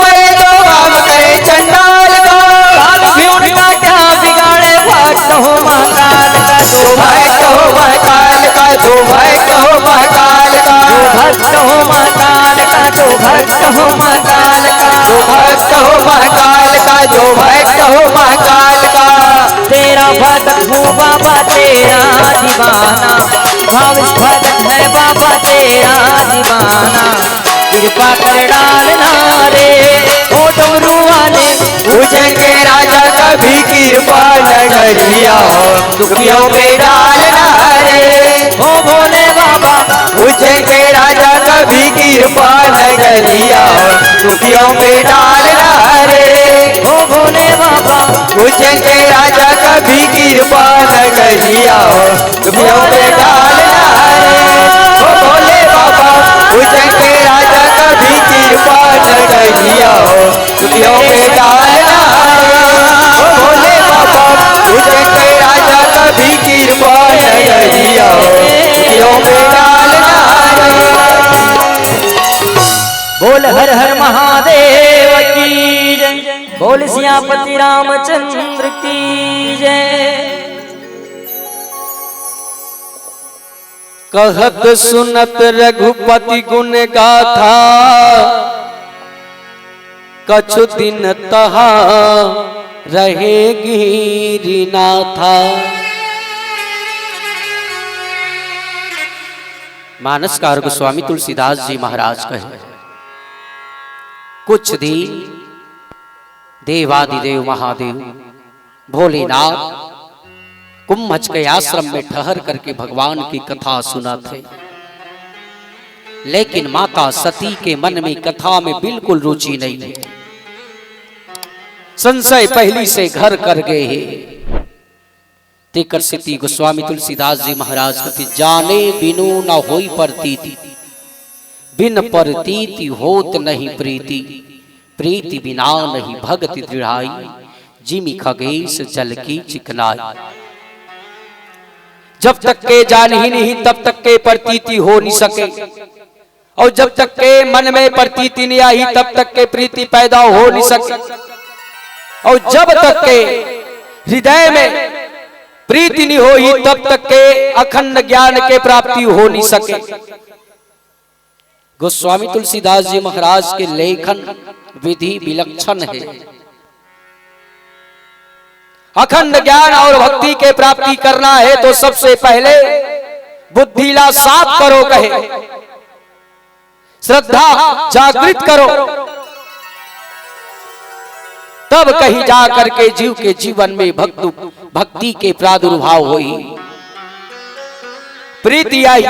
Speaker 4: मरे जो काम करे चंडाल का
Speaker 2: काल भी उनका क्या बिगाड़े भक्त हो महाकाल का जो
Speaker 4: भक्त हो महाकाल का जो भक्त हो महाकाल का
Speaker 2: भक्त हो महाकाल का जो भक्त हो महाकाल का
Speaker 4: जो भक्त हो महाकाल का जो भक्त हो महाकाल का
Speaker 2: तेरा भक्त हूँ बाबा तेरा दीवाना भाविस भक्त है बाबा तेरा दीवाना कृपा कर डालना रे ओ डमरू वाले
Speaker 4: उज्जैन के राजा कभी कृपा नगरिया दुखियों में डालना रे
Speaker 2: ओ भोले बाबा
Speaker 4: उज्जैन के राजा कभी कृपा नगरिया दुखियों में डालना रे
Speaker 2: ओ भोले बाबा
Speaker 4: उज्जैन के राजा कभी कृपा नगरिया दुखियों में डालना रे ओ भोले बाबा उज्जैन के राजा कभी कृपा नगरिया दुखियों में डालना रे ओ भोले बाबा उज्जैन के राजा कभी कृपा नगरिया दुखियों में डालना रे
Speaker 2: बोल हर हर महादेव की जय बोल सियापति रामचंद्र की जय
Speaker 1: कहत सुनत रघुपति गुण गाथा कछु दिन तहा रहे गिरिनाथा। मानसकार गोस्वामी तुलसीदास जी महाराज कहे कुछ दिन देवादिदेव महादेव भोलेनाथ कुम्भज के आश्रम में ठहर करके भगवान की कथा सुना थे, लेकिन माता सती के मन में कथा में बिल्कुल रुचि नहीं है। संशय पहली से घर कर गए हैं। तेकर सिद्धि गोस्वामी तुलसीदास जी महाराज कहते जाने बिनु न होई प्रतीति बिन प्रतीति होत नहीं प्रीति प्रीति बिना नहीं भगति दृढ़ाई जिमि खगेश जल की चिकनाई। जब तक के जान ही नहीं तब तक के प्रतीति हो नहीं सके, और जब तक के मन में प्रतीति नहीं आई तब तक के प्रीति पैदा हो नहीं सके, और जब तक के हृदय में प्रीति नहीं होई तब तक के अखंड ज्ञान के प्राप्ति हो नहीं सके। गोस्वामी तुलसीदास जी महाराज के लेखन विधि विलक्षण है। अखंड ज्ञान और भक्ति के प्राप्ति करना है तो सबसे पहले बुद्धिला साफ करो कहे, श्रद्धा जागृत करो, तब कहीं जा करके जीव के जीवन में भक्ति के प्रादुर्भाव हुई, प्रीति आई,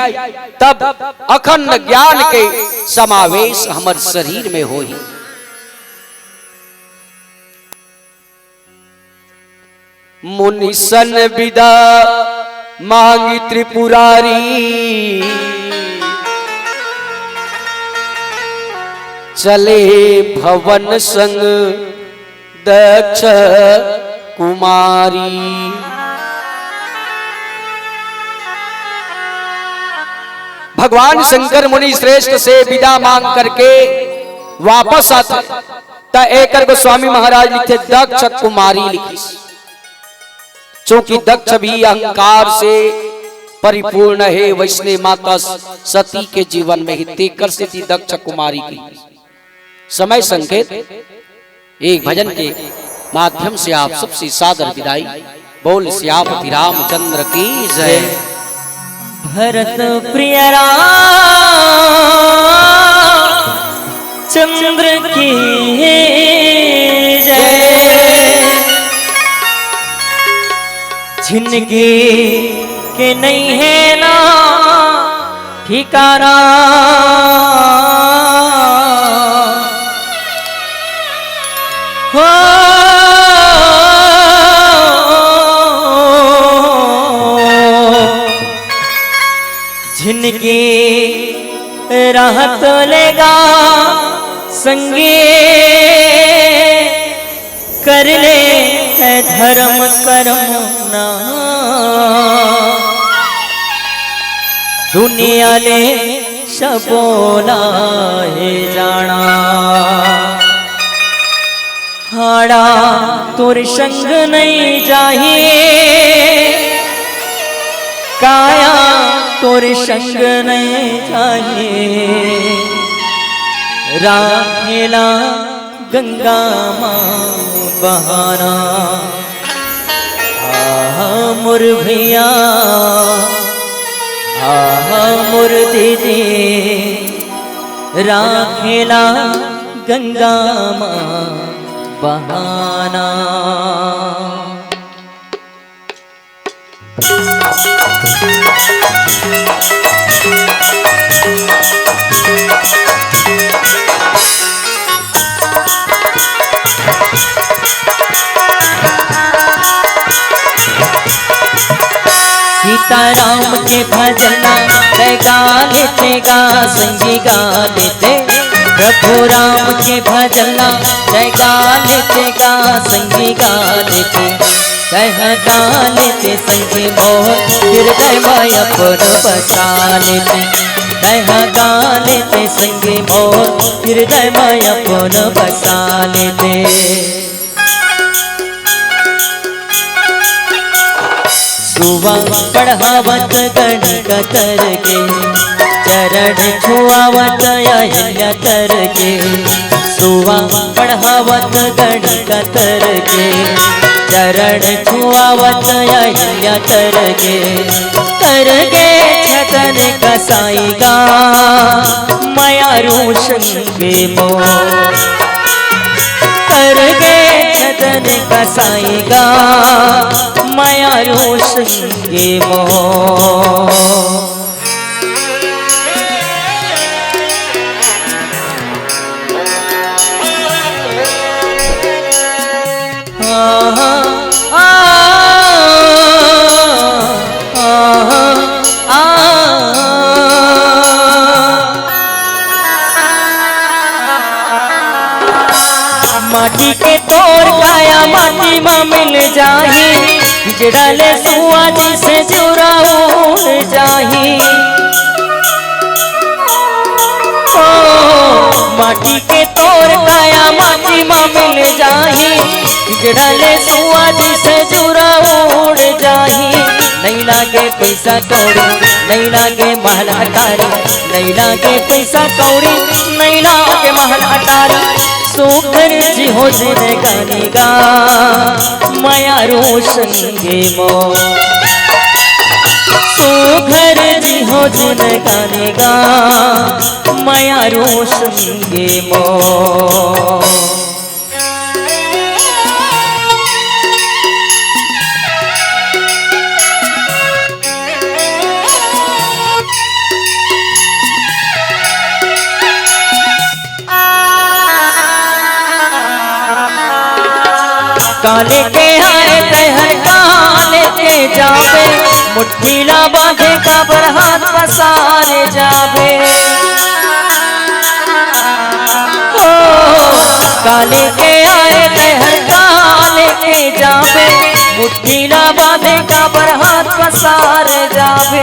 Speaker 1: तब अखंड ज्ञान के समावेश हमारे शरीर में होई। मुनिसन विदा मांगी त्रिपुरारी चले भवन संग दक्ष कुमारी। भगवान शंकर मुनि श्रेष्ठ से विदा मांग करके वापस आते त एकर गोस्वामी महाराज लिखे दक्ष कुमारी लिखी, चूंकि दक्ष भी अहंकार से परिपूर्ण है, वैष्णव माता सती के जीवन में ही तेकर से थी दक्ष कुमारी की। समय संकेत एक भजन के माध्यम से आप सबसे सादर विदाई। बोल सियापति रामचंद्र की जय।
Speaker 2: भरत प्रिय चंद्र की जय। जिंदगी के नहीं है ना ठिकाना, हो जिनकी राहत लेगा संगे कर ले है धर्म कर्म ना। दुनिया ले शबोला है जाना, हाड़ा तुर संग नहीं चाहिए, काया तुर संग नहीं चाहिए। राखेला गंगा माँ बहाना, मुर भैया मुर दीदी, राखेला गंगा माँ बहाना। सीताराम के भजना गा लेते गा संगी गा लेते, प्रभु राम के भजना गा लेते गा संगी गा लेते। कह गा लेते संगी मोर हृदय में अपन बसा लेते, कह गा लेते संगी मोर हृदय में अपन बसा लेते। सुवा पढ़ावत गण कतर के, चरण छुआवत अहिल्या तर के। सुवा पढ़ावत गण कतर के, चरण छुआवत अहिल्या तर के। तर के छतन कसाईगा माया रोशन के मोर, कर के छतन कसाईगा माया रोशन के मोह। माटी के तोर काया माटी में मिल जाही, बिजड़ले सुआ से जुरा उड़ जाही। ओ माटी के तोर काया माटी में मिल जाही, बिजड़ले सुआ से जुरा उड़ जाही। नहीं लागे पैसा कौड़ी, नहीं लागे महल अटारी, नहीं लागे पैसा कौड़ी, नहीं लागे महल अटारी। सुखर जी हो जिने गानी गा माया रोशन गे मोह। सुखर जी हो जिने गानी गा माया रोशन गे मोह। काले के आए तहर काले के जावे, मुट्ठी ला बांधे काबर हाथ पसारे जावे। ओ काले के आए तहर काले के जावे, मुट्ठी ला बांधे काबर हाथ पसारे जावे।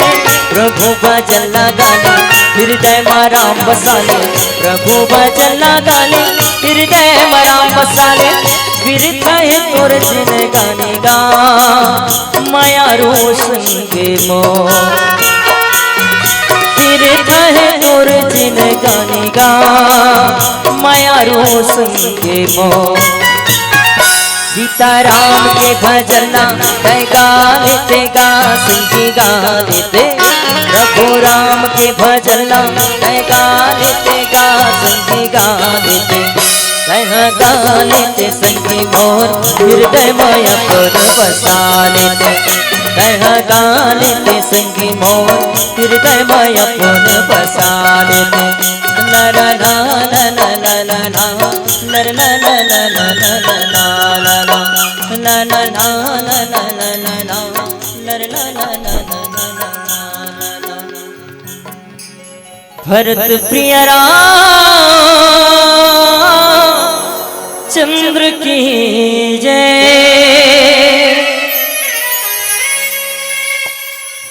Speaker 2: प्रभु भजन गाले हृदय में राम बसाले, प्रभु भजन गाले हृदय में राम बसाले। विरथ है तोर जिन गाने गा माया रोशन गे मोह। विरथ है तोर जिन गाने गा माया रोशन गे मोह। सीताराम के भजन गा लेते गा संगी गा लेते प्रभु राम के भजन गा लेते गा संगी गा लेते गा लेते संगी मोर हृदय में अपन बसा लेते गा लेते संगी मोर हृदय में अपन बसा लेते नर ना नर ना नर ना भरत प्रिय राम चंद्र की जय।